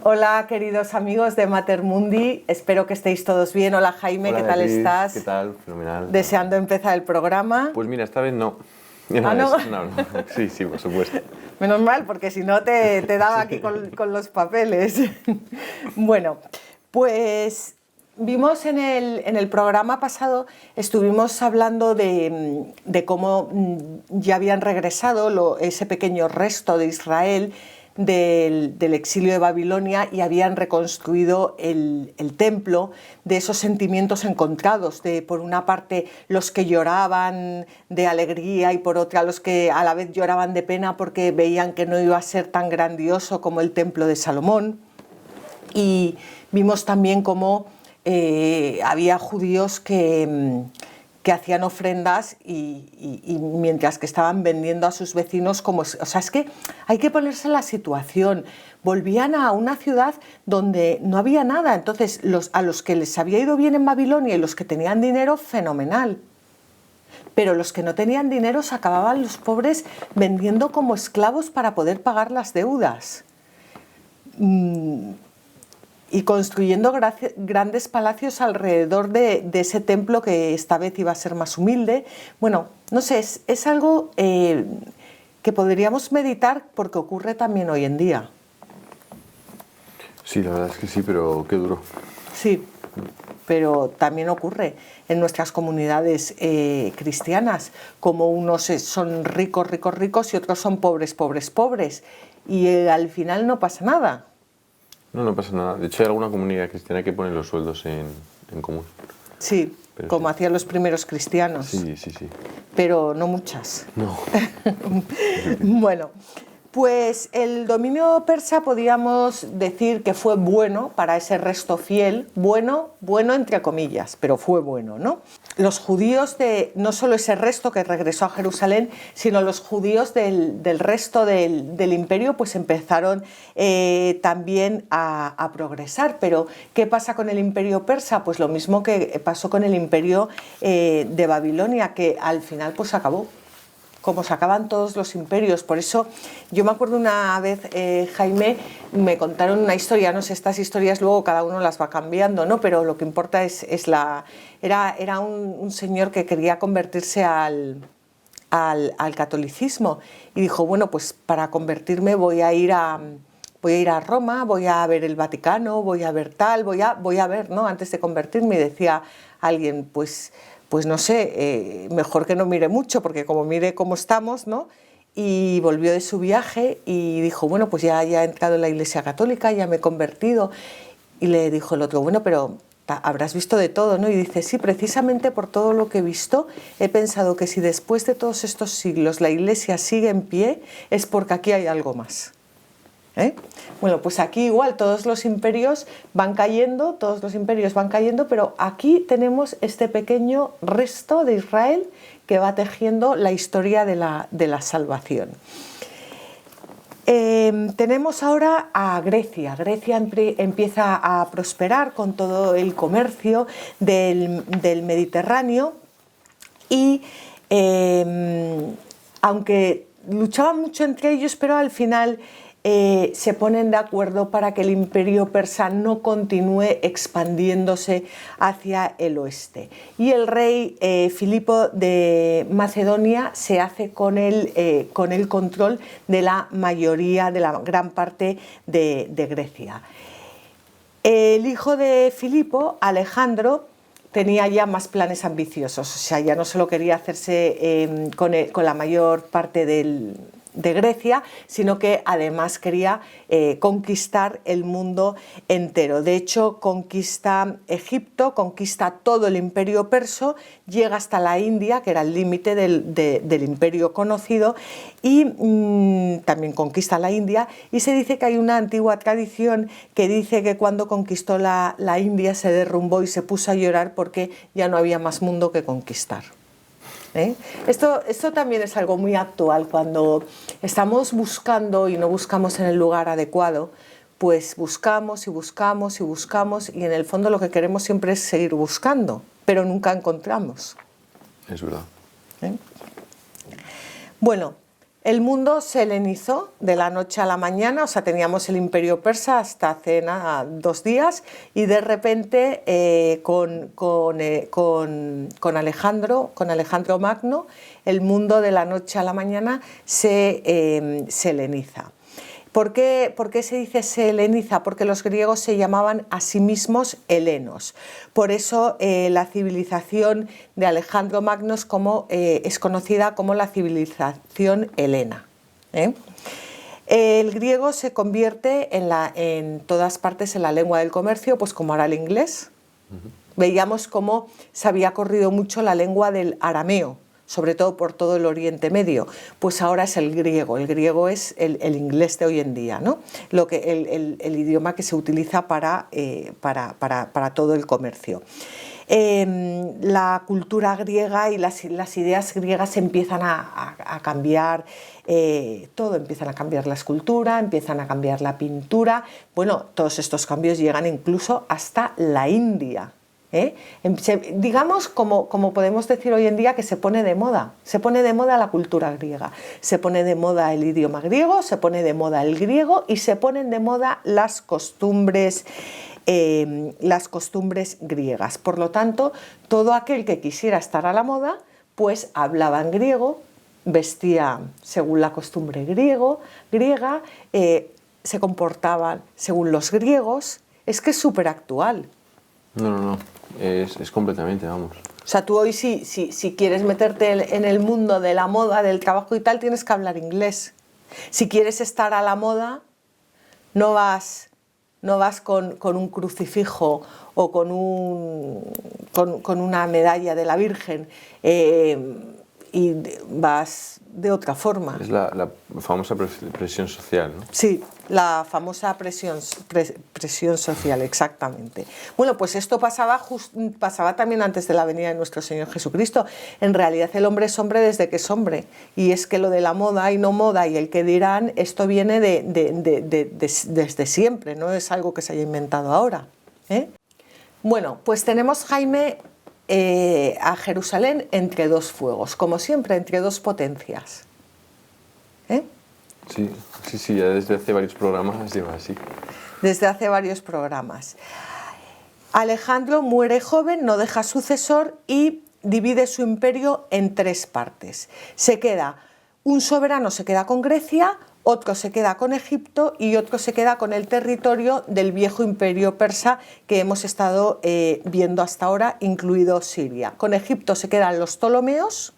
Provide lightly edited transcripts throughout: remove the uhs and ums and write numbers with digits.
Hola, queridos amigos de Mater Mundi, espero que estéis todos bien. Hola, Jaime, Hola, ¿qué tal Beatriz. estás? ¿Qué tal? Fenomenal. Deseando empezar el programa. Pues mira, esta vez no. ¿Ah, no? No. Sí, por supuesto. Menos mal, porque si no te daba aquí con los papeles. Bueno, pues vimos en el programa pasado, estuvimos hablando de cómo ya habían regresado ese pequeño resto de Israel del exilio de Babilonia y habían reconstruido el templo, de esos sentimientos encontrados, de por una parte los que lloraban de alegría y por otra los que a la vez lloraban de pena porque veían que no iba a ser tan grandioso como el templo de Salomón. Y vimos también cómo había judíos que hacían ofrendas y mientras que estaban vendiendo a sus vecinos como... O sea, es que hay que ponerse en la situación. Volvían a una ciudad donde no había nada, entonces a los que les había ido bien en Babilonia y los que tenían dinero, fenomenal. Pero los que no tenían dinero se acababan los pobres vendiendo como esclavos para poder pagar las deudas. Y construyendo grandes palacios alrededor de ese templo que esta vez iba a ser más humilde. Bueno, no sé, es algo que podríamos meditar porque ocurre también hoy en día. Sí, la verdad es que sí, pero qué duro. Sí, pero también ocurre en nuestras comunidades cristianas, como unos son ricos y otros son pobres. Y al final no pasa nada. No pasa nada. De hecho, hay alguna comunidad cristiana que pone los sueldos en común. Sí, pero como sí. hacían los primeros cristianos. Sí. Pero no muchas. No. Bueno, pues el dominio persa podríamos decir que fue bueno para ese resto fiel, bueno entre comillas, pero fue bueno, ¿no? Los judíos no solo ese resto que regresó a Jerusalén, sino los judíos del resto del imperio pues empezaron también a progresar. Pero ¿qué pasa con el imperio persa? Pues lo mismo que pasó con el imperio de Babilonia, que al final pues acabó. Como se acaban todos los imperios. Por eso yo me acuerdo una vez, Jaime, me contaron una historia, no sé, estas historias luego cada uno las va cambiando, ¿no? Pero lo que importa era un señor que quería convertirse al catolicismo y dijo, bueno, pues para convertirme voy a ir a Roma, voy a ver el Vaticano, voy a ver tal, voy a ver, ¿no? Antes de convertirme. Y decía alguien, pues no sé, mejor que no mire mucho, porque como mire cómo estamos, ¿no? Y volvió de su viaje y dijo, bueno, pues ya he entrado en la Iglesia Católica, ya me he convertido. Y le dijo el otro, bueno, pero habrás visto de todo, ¿no? Y dice, sí, precisamente por todo lo que he visto, he pensado que si después de todos estos siglos la Iglesia sigue en pie, es porque aquí hay algo más. Bueno, pues aquí igual todos los imperios van cayendo, pero aquí tenemos este pequeño resto de Israel que va tejiendo la historia de la salvación. Tenemos ahora a Grecia. Grecia empieza a prosperar con todo el comercio del Mediterráneo y aunque luchaban mucho entre ellos, pero al final se ponen de acuerdo para que el imperio persa no continúe expandiéndose hacia el oeste. Y el rey Filipo de Macedonia se hace con el control de la mayoría, de la gran parte de Grecia. El hijo de Filipo, Alejandro, tenía ya más planes ambiciosos, o sea, ya no solo quería hacerse con la mayor parte de Grecia, sino que además quería conquistar el mundo entero. De hecho, conquista Egipto, conquista todo el imperio persa, llega hasta la India, que era el límite del imperio conocido, y también conquista la India. Y se dice que hay una antigua tradición que dice que cuando conquistó la India se derrumbó y se puso a llorar porque ya no había más mundo que conquistar. Esto también es algo muy actual. Cuando estamos buscando y no buscamos en el lugar adecuado, pues buscamos y en el fondo lo que queremos siempre es seguir buscando, pero nunca encontramos. Es verdad. Bueno, El mundo se helenizó de la noche a la mañana, o sea, teníamos el Imperio Persa hasta hace 2 días y de repente con Alejandro Magno, el mundo de la noche a la mañana se heleniza. ¿Por qué se dice se heleniza? Porque los griegos se llamaban a sí mismos helenos. Por eso la civilización de Alejandro Magno es conocida como la civilización helena. El griego se convierte en todas partes en la lengua del comercio, pues como ahora el inglés. Veíamos cómo se había corrido mucho la lengua del arameo, sobre todo por todo el Oriente Medio, pues ahora es el griego es el inglés de hoy en día, ¿no? El idioma que se utiliza para todo el comercio. La cultura griega y las ideas griegas empiezan a cambiar, todo empiezan a cambiar, la escultura, empiezan a cambiar la pintura, bueno, todos estos cambios llegan incluso hasta la India. Digamos, como podemos decir hoy en día, que se pone de moda la cultura griega, se pone de moda el idioma griego, se pone de moda el griego y se ponen de moda las costumbres griegas. Por lo tanto, todo aquel que quisiera estar a la moda, pues hablaba en griego, vestía según la costumbre griega, se comportaban según los griegos. Es que es súper actual. No. Es completamente, vamos. O sea, tú hoy si quieres meterte en el mundo de la moda, del trabajo y tal, tienes que hablar inglés. Si quieres estar a la moda, no vas con un crucifijo o con una medalla de la Virgen y vas de otra forma. Es la famosa presión social, ¿no? Sí, la famosa presión social, exactamente. Bueno, pues esto pasaba también antes de la venida de nuestro Señor Jesucristo. En realidad el hombre es hombre desde que es hombre. Y es que lo de la moda y no moda y el que dirán, esto viene desde siempre, no es algo que se haya inventado ahora. Bueno, pues tenemos, Jaime, a Jerusalén entre dos fuegos, como siempre, entre dos potencias. Sí, ya desde hace varios programas lleva así. Desde hace varios programas. Alejandro muere joven, no deja sucesor y divide su imperio en 3 partes. Un soberano se queda con Grecia, otro se queda con Egipto y otro se queda con el territorio del viejo imperio persa que hemos estado viendo hasta ahora, incluido Siria. Con Egipto se quedan los Ptolomeos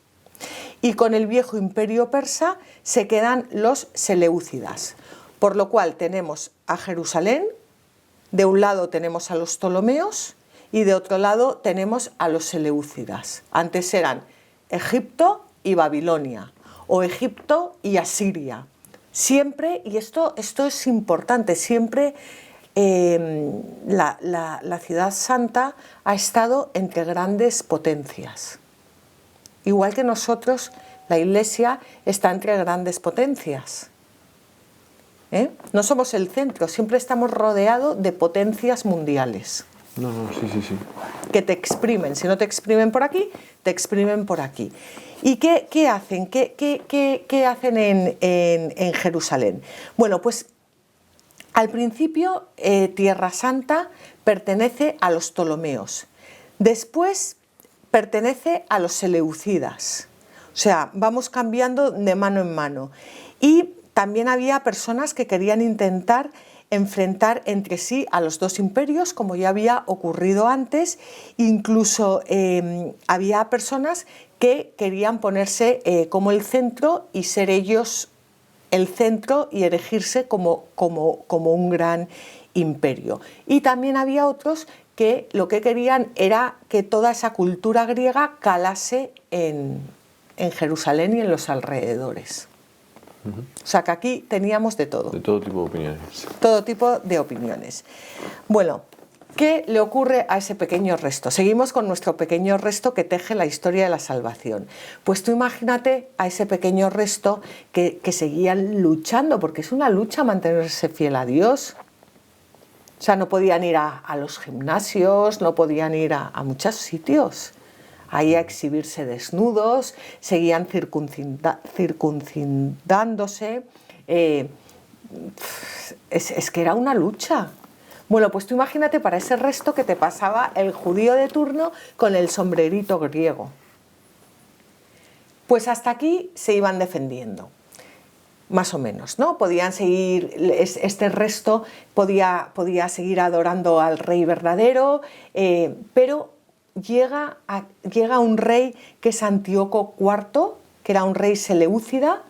y con el viejo imperio persa se quedan los Seleucidas. Por lo cual tenemos a Jerusalén, de un lado tenemos a los Ptolomeos y de otro lado tenemos a los Seleucidas. Antes eran Egipto y Babilonia, o Egipto y Asiria. Siempre, y esto es importante, siempre la ciudad santa ha estado entre grandes potencias. Igual que nosotros, la Iglesia está entre grandes potencias. No somos el centro, siempre estamos rodeados de potencias mundiales. Sí. Que te exprimen, si no te exprimen por aquí, te exprimen por aquí. ¿Y qué hacen? ¿Qué hacen en Jerusalén? Bueno, pues al principio Tierra Santa pertenece a los Ptolomeos, después pertenece a los Seleucidas, o sea, vamos cambiando de mano en mano. Y también había personas que querían intentar enfrentar entre sí a los dos imperios, como ya había ocurrido antes. Incluso había personas que querían ponerse como el centro y ser ellos el centro y erigirse como un gran imperio. Y también había otros que lo que querían era que toda esa cultura griega calase en Jerusalén y en los alrededores. O sea que aquí teníamos de todo. De todo tipo de opiniones. Todo tipo de opiniones. Bueno, ¿qué le ocurre a ese pequeño resto? Seguimos con nuestro pequeño resto que teje la historia de la salvación. Pues tú imagínate a ese pequeño resto que seguían luchando, porque es una lucha mantenerse fiel a Dios. O sea, no podían ir a los gimnasios, no podían ir a muchos sitios. ahí a exhibirse desnudos, seguían circuncidándose. Es que era una lucha. Bueno, pues tú imagínate para ese resto que te pasaba el judío de turno con el sombrerito griego. Pues hasta aquí se iban defendiendo, más o menos, ¿no? Podían seguir, este resto podía seguir adorando al rey verdadero, pero llega un rey que es Antíoco IV, que era un rey seleucida,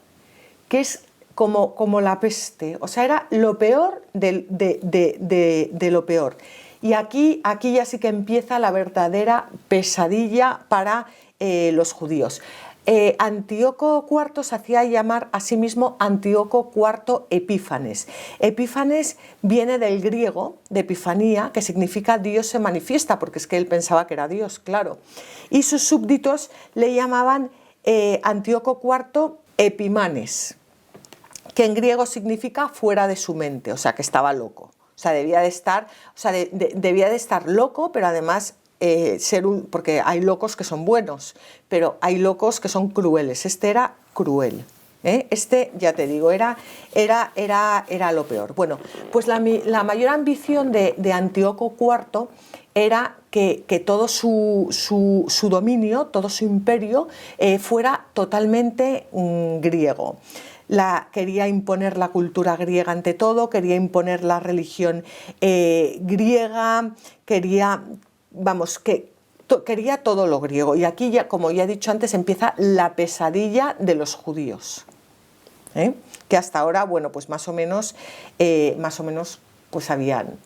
que es como la peste, o sea, era lo peor de lo peor. Y aquí ya sí que empieza la verdadera pesadilla para los judíos. Antíoco IV se hacía llamar a sí mismo Antíoco IV Epífanes. Epífanes viene del griego, de Epifanía, que significa Dios se manifiesta, porque es que él pensaba que era Dios, claro. Y sus súbditos le llamaban Antíoco IV Epimanes, que en griego significa fuera de su mente, o sea, que estaba loco. O sea, debía de estar loco, pero además porque hay locos que son buenos, pero hay locos que son crueles. Este era cruel. Este, ya te digo, era lo peor. Bueno, pues la mayor ambición de Antíoco IV era que todo su dominio, todo su imperio fuera totalmente griego. Quería imponer la cultura griega ante todo, quería imponer la religión griega, quería todo lo griego. Y aquí, ya, como ya he dicho antes, empieza la pesadilla de los judíos, que hasta ahora, bueno, pues más o menos pues habían.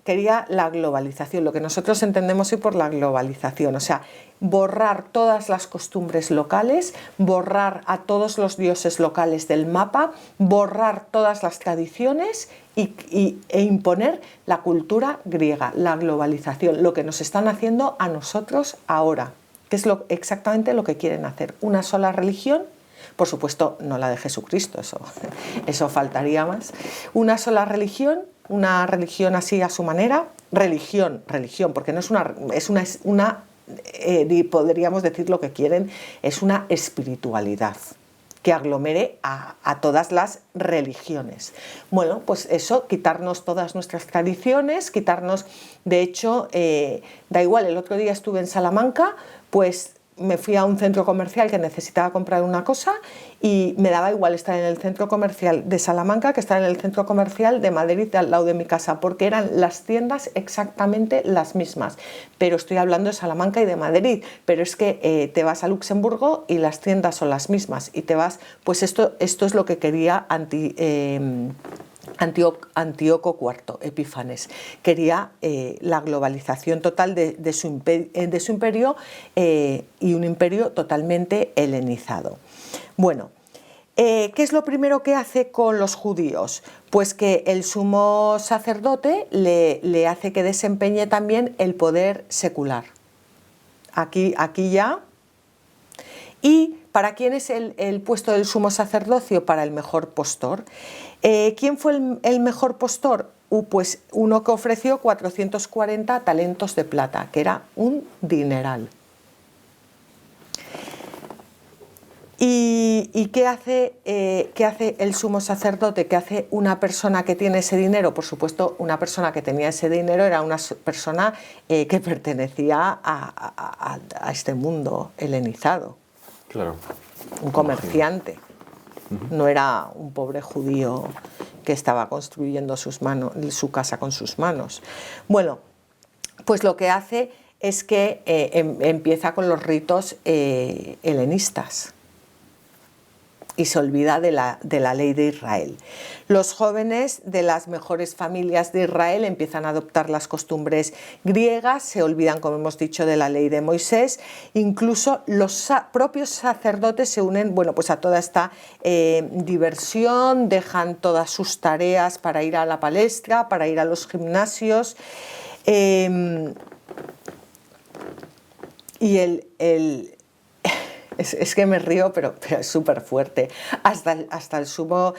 Quería la globalización, lo que nosotros entendemos hoy por la globalización, o sea, borrar todas las costumbres locales, borrar a todos los dioses locales del mapa, borrar todas las tradiciones e imponer la cultura griega, la globalización, lo que nos están haciendo a nosotros ahora, que es exactamente lo que quieren hacer, una sola religión. Por supuesto, no la de Jesucristo, eso faltaría más. Una sola religión, una religión así a su manera, religión, porque no es una podríamos decir lo que quieren, es una espiritualidad que aglomere a todas las religiones. Bueno, pues eso, quitarnos todas nuestras tradiciones, de hecho, da igual, el otro día estuve en Salamanca, pues me fui a un centro comercial que necesitaba comprar una cosa y me daba igual estar en el centro comercial de Salamanca que estar en el centro comercial de Madrid al lado de mi casa, porque eran las tiendas exactamente las mismas. Pero estoy hablando de Salamanca y de Madrid, pero es que te vas a Luxemburgo y las tiendas son las mismas y te vas, pues esto es lo que quería Antíoco IV Epífanes. Quería la globalización total de su imperio y un imperio totalmente helenizado. Bueno, ¿qué es lo primero que hace con los judíos? Pues que el sumo sacerdote le hace que desempeñe también el poder secular. Aquí ya. ¿Y para quién es el puesto del sumo sacerdocio? Para el mejor postor. ¿Quién fue el mejor postor? Pues uno que ofreció 440 talentos de plata, que era un dineral. ¿Y qué hace el sumo sacerdote? ¿Qué hace una persona que tiene ese dinero? Por supuesto, una persona que tenía ese dinero era una persona que pertenecía a este mundo helenizado. Claro. Un comerciante. No era un pobre judío que estaba construyendo su casa con sus manos. Bueno, pues lo que hace es que empieza con los ritos helenistas y se olvida de la ley de Israel. Los jóvenes de las mejores familias de Israel empiezan a adoptar las costumbres griegas, se olvidan, como hemos dicho, de la ley de Moisés. Incluso los propios sacerdotes se unen, bueno, pues a toda esta diversión, dejan todas sus tareas para ir a la palestra, para ir a los gimnasios. Y es que me río, pero es súper fuerte. Hasta el sumo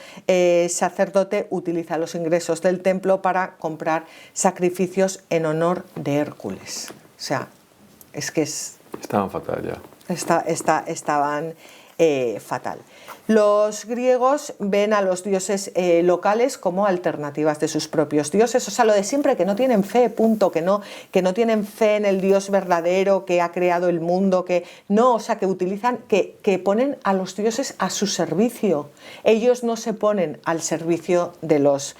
sacerdote utiliza los ingresos del templo para comprar sacrificios en honor de Hércules. O sea, es que es Estaban fatal ya. Estaban fatal. Los griegos ven a los dioses locales como alternativas de sus propios dioses, o sea, lo de siempre, que no tienen fe, punto, que no tienen fe en el Dios verdadero que ha creado el mundo, que no, o sea, que utilizan, que ponen a los dioses a su servicio. Ellos no se ponen al servicio de los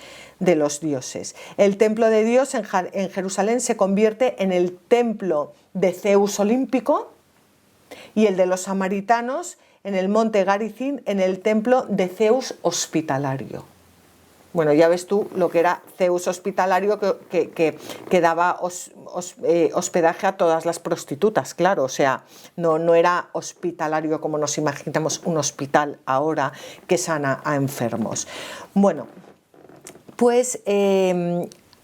dioses. El templo de Dios en Jerusalén se convierte en el templo de Zeus olímpico y el de los samaritanos en el monte Garizim, en el templo de Zeus hospitalario. Bueno, ya ves tú lo que era Zeus hospitalario, que daba hospedaje a todas las prostitutas, claro, o sea, no era hospitalario como nos imaginamos un hospital ahora que sana a enfermos. Bueno, pues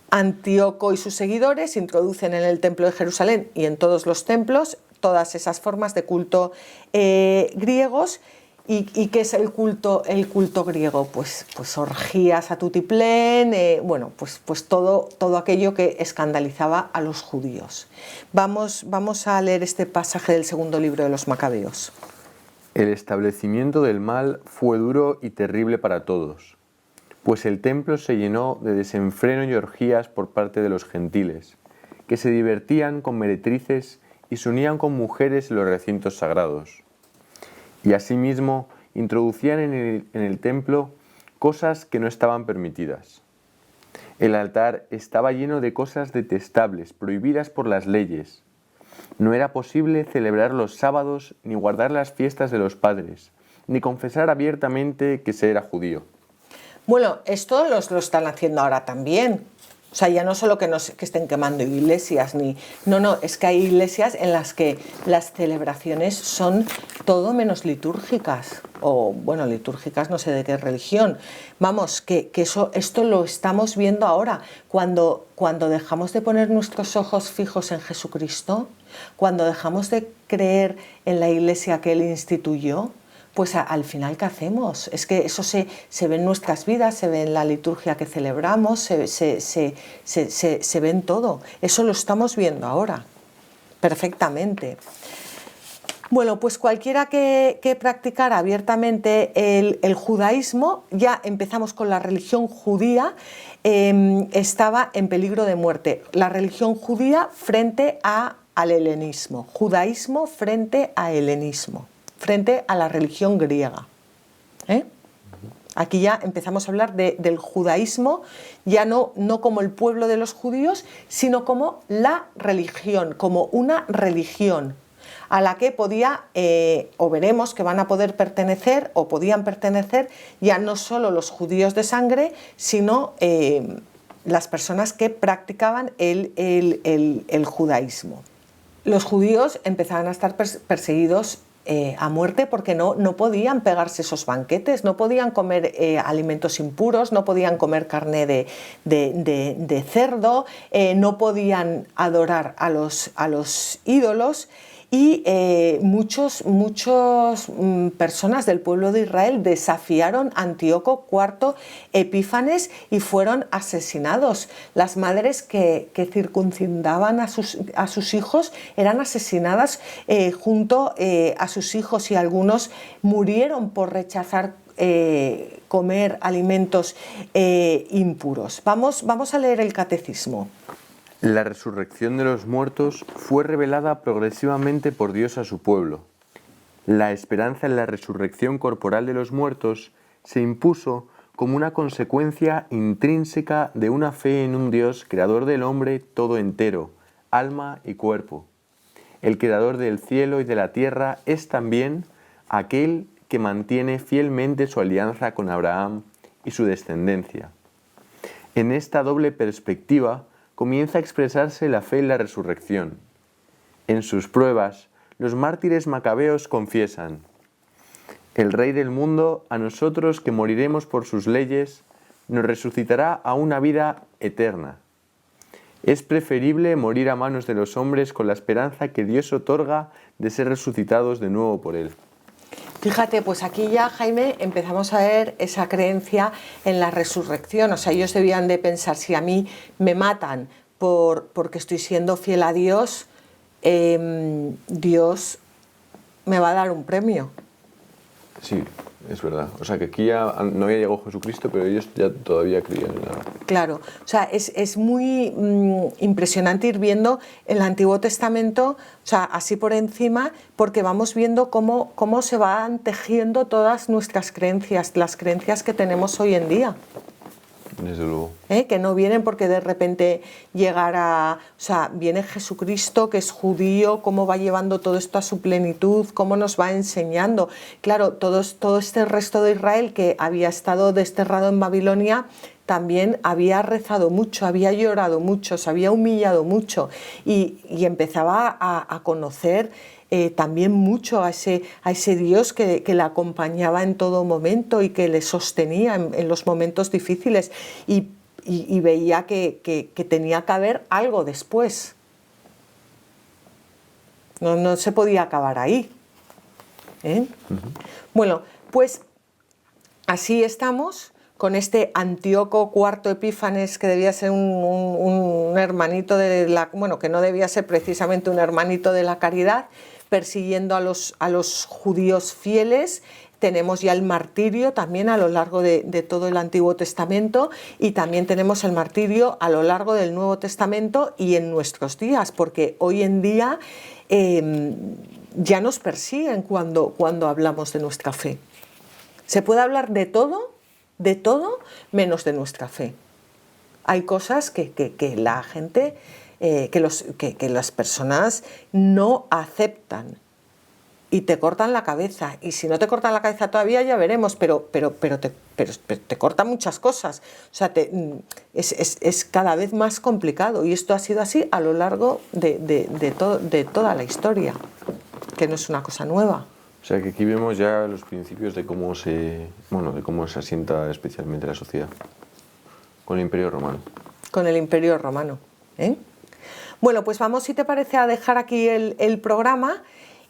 Antíoco y sus seguidores introducen en el templo de Jerusalén y en todos los templos todas esas formas de culto griegos. ¿Y qué es el culto griego? Pues orgías a tutiplén, bueno, pues todo aquello que escandalizaba a los judíos. Vamos a leer este pasaje del segundo libro de los Macabeos. El establecimiento del mal fue duro y terrible para todos, pues el templo se llenó de desenfreno y orgías por parte de los gentiles, que se divertían con meretrices y se unían con mujeres en los recintos sagrados. Y asimismo introducían en el templo cosas que no estaban permitidas. El altar estaba lleno de cosas detestables, prohibidas por las leyes. No era posible celebrar los sábados, ni guardar las fiestas de los padres, ni confesar abiertamente que se era judío. Bueno, esto lo están haciendo ahora también. O sea, ya no solo que estén quemando iglesias, no, es que hay iglesias en las que las celebraciones son todo menos litúrgicas, o bueno, litúrgicas no sé de qué religión. Vamos, que esto lo estamos viendo ahora, cuando dejamos de poner nuestros ojos fijos en Jesucristo, cuando dejamos de creer en la iglesia que Él instituyó, pues al final, ¿qué hacemos? Es que eso se ve en nuestras vidas, se ve en la liturgia que celebramos, se ve en todo. Eso lo estamos viendo ahora, perfectamente. Bueno, pues cualquiera que practicara abiertamente el judaísmo, ya empezamos con la religión judía, estaba en peligro de muerte. La religión judía frente al helenismo, judaísmo frente a helenismo, frente a la religión griega. Aquí ya empezamos a hablar del judaísmo, ya no como el pueblo de los judíos, sino como la religión, como una religión a la que podía, o veremos que van a poder pertenecer, o podían pertenecer ya no solo los judíos de sangre, sino las personas que practicaban el judaísmo. Los judíos empezaban a estar perseguidos a muerte porque no podían pegarse esos banquetes, no podían comer alimentos impuros, no podían comer carne de cerdo, no podían adorar a los ídolos. Y muchas personas del pueblo de Israel desafiaron a Antíoco IV Epífanes y fueron asesinados. Las madres que circuncidaban a sus hijos eran asesinadas junto a sus hijos, y algunos murieron por rechazar comer alimentos impuros. Vamos a leer el catecismo. La resurrección de los muertos fue revelada progresivamente por Dios a su pueblo. La esperanza en la resurrección corporal de los muertos se impuso como una consecuencia intrínseca de una fe en un Dios creador del hombre todo entero, alma y cuerpo. El creador del cielo y de la tierra es también aquel que mantiene fielmente su alianza con Abraham y su descendencia. En esta doble perspectiva comienza a expresarse la fe en la resurrección. En sus pruebas, los mártires macabeos confiesan: el Rey del mundo, a nosotros que moriremos por sus leyes, nos resucitará a una vida eterna. Es preferible morir a manos de los hombres con la esperanza que Dios otorga de ser resucitados de nuevo por Él. Fíjate, pues aquí ya, Jaime, empezamos a ver esa creencia en la resurrección. O sea, ellos debían de pensar, si a mí me matan porque estoy siendo fiel a Dios, Dios me va a dar un premio. Sí, es verdad. O sea, que aquí ya no había llegado Jesucristo, pero ellos ya todavía creían en la... Claro, o sea, es muy impresionante ir viendo el Antiguo Testamento, o sea, así por encima, porque vamos viendo cómo se van tejiendo todas nuestras creencias, las creencias que tenemos hoy en día. Desde luego. Que no vienen porque de repente llegara, o sea, viene Jesucristo que es judío, cómo va llevando todo esto a su plenitud, cómo nos va enseñando. Claro, todo este resto de Israel que había estado desterrado en Babilonia también había rezado mucho, había llorado mucho, se había humillado mucho y empezaba a conocer también mucho a ese Dios que la acompañaba en todo momento y que le sostenía en los momentos difíciles y veía que tenía que haber algo después. No se podía acabar ahí. Bueno, pues así estamos con este Antíoco IV Epífanes, que debía ser un hermanito de la... Bueno, que no debía ser precisamente un hermanito de la caridad, persiguiendo a los judíos fieles. Tenemos ya el martirio también a lo largo de todo el Antiguo Testamento y también tenemos el martirio a lo largo del Nuevo Testamento y en nuestros días, porque hoy en día ya nos persiguen cuando hablamos de nuestra fe. Se puede hablar de todo menos de nuestra fe. Hay cosas que la gente, que las personas no aceptan y te cortan la cabeza. Y si no te cortan la cabeza todavía ya veremos, pero te cortan muchas cosas. O sea, es cada vez más complicado y esto ha sido así a lo largo de toda la historia, que no es una cosa nueva. O sea, que aquí vemos ya los principios de cómo se asienta especialmente la sociedad con el Imperio Romano. Con el Imperio Romano. Bueno, pues vamos, si te parece, a dejar aquí el programa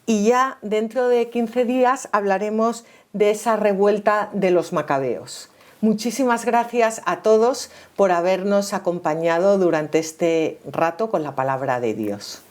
y ya dentro de 15 días hablaremos de esa revuelta de los macabeos. Muchísimas gracias a todos por habernos acompañado durante este rato con la palabra de Dios.